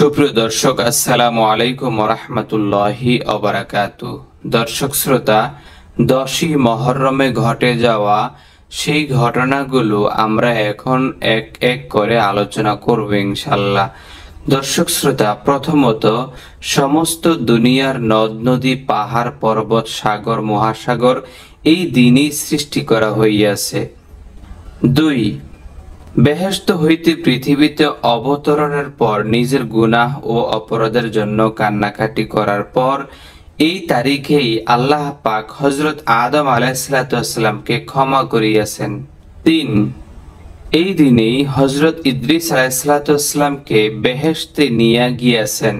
সুপ্রিয় দর্শক, আসসালামু আলাইকুম ওয়া রাহমাতুল্লাহি ওয়া বারাকাতুহু। দর্শক শ্রোতা, 10ই মুহররমে ঘটে যাওয়া সেই ঘটনাগুলো আমরা এখন এক এক করে আলোচনা করব ইনশাআল্লাহ। দর্শক শ্রোতা, প্রথমত সমস্ত দুনিয়ার নদ নদী, পাহাড়, পর্বত, সাগর, মহাসাগর এই দিনই সৃষ্টি করা হইয়াছে। 2, বেহেশত হইতে পৃথিবীতে অবতরণের পর নিজের গুনাহ ও অপরাধের জন্য কান্নাকাটি করার পর এই তারিখেই আল্লাহ পাক হযরত আদম আলাইহিসসালামকে ক্ষমা করিয়াছেন। 3, এই দিনেই হযরত ইদ্রিস আলাইহিসসালামকে বেহেশতে নিয়ে গিয়েছেন।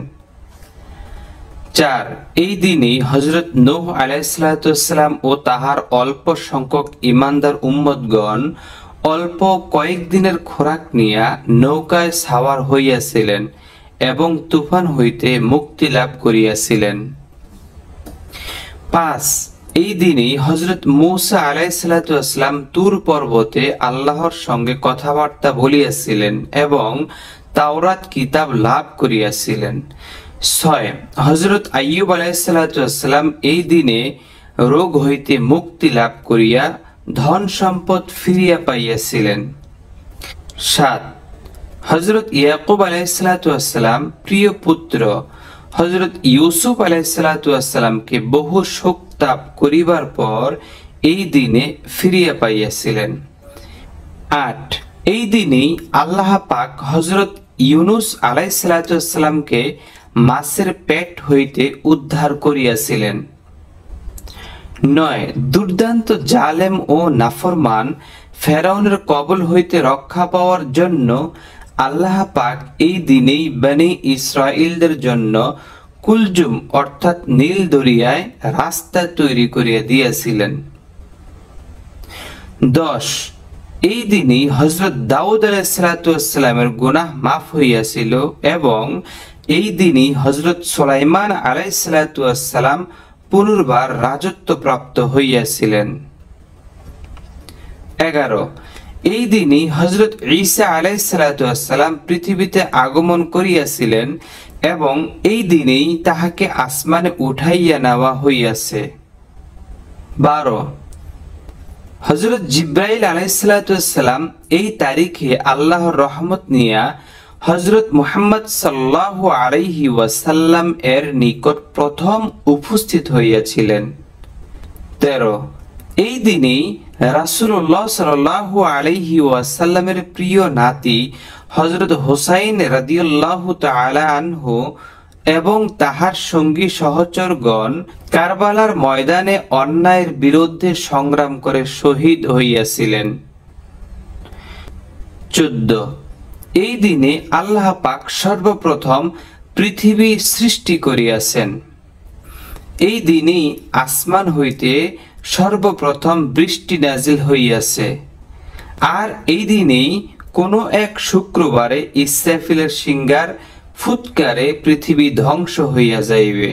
4, এই দিনেই হযরত নূহ আলাইহিসসালাম ও তাহার অল্প সংখ্যক ঈমানদার উম্মতগণ অল্প কয়েকদিনের খোরাক নিয়া নৌকায় সাওয়ার হইয়াছিলেন এবং তুফান হইতে মুক্তি লাভ করিয়াছিলেন। 5, এই দিনেই হযরত মূসা আলাইহিসসালাম তুর পর্বতে আল্লাহর সঙ্গে কথাবার্তা বলিয়াছিলেন এবং তাওরাত কিতাব লাভ করিয়াছিলেন। 6, হযরত আইয়ুব আলাইহিসসালাম এই দিনে রোগ হইতে মুক্তি লাভ করিয়া ধন সম্পদ ফিরিয়া পাইয়াছিলেন। 7, হযরত ইয়াকুব আলাইহিসসালাম প্রিয় পুত্র হযরত ইউসুফ আলাইহিসসালামকে বহু শোক তাপ করিবার পর এই দিনে ফিরিয়া পাইয়াছিলেন। 8, এই দিনেই আল্লাহ পাক হযরত ইউনুস আলাইহিসসালামকে মাছের পেট হইতে উদ্ধার করিয়াছিলেন। 9, দুর্দান্ত জালেম ও নাফরমান ফেরাউনের কবল হইতে রক্ষা পাওয়ার জন্য আল্লাহ পাক এই দিনেই বনি ইসরাইলদের জন্য কুলজুম অর্থাৎ নীল দরিয়ায় রাস্তা তৈরি করিয়া দিয়েছিলেন। 10, এই দিনেই হযরত দাউদ আলাইহিসসালামের গুনাহ মাফ হইয়াছিল এবং এই দিনই হযরত সুলাইমান আলাইহিসসালাম পুনর্বার রাজত্ব প্রাপ্ত হইয়াছিলেন। 11, এই দিনই হযরত ঈসা আলাইহিসসালাম পৃথিবীতে আগমন করিয়াছিলেন এবং এই দিনেই তাহাকে আসমানে উঠাইয়া নেওয়া হইয়াছে। 12, হযরত জিবরাইল আলাইহিসসালাম এই তারিখে আল্লাহর রহমত নিয়া হযরত মুহাম্মদ সাল্লাল্লাহু আলাইহি ওয়াসাল্লাম এর নিকট প্রথম উপস্থিত হইয়াছিলেন। 13, এই দিনেই রাসূলুল্লাহ সাল্লাল্লাহু আলাইহি ওয়াসাল্লামের প্রিয় নাতি হযরত হুসাইন রাদিয়াল্লাহু তাআলা আনহু এবং তাহার সঙ্গী সহচরগণ কারবালার ময়দানে অন্যায়ের বিরুদ্ধে সংগ্রাম করে শহীদ হইয়াছিলেন। 14, এই দিনে আল্লাহ পাক সর্বপ্রথম পৃথিবী সৃষ্টি করিয়াছেন। এই দিনেই আসমান হইতে সর্বপ্রথম বৃষ্টি নাজিল হইয়াছে। আর এই দিনেই কোনো এক শুক্রবারে ইসরাফিলের সিংহার ফুৎকারে পৃথিবী ধ্বংস হইয়া যাইবে।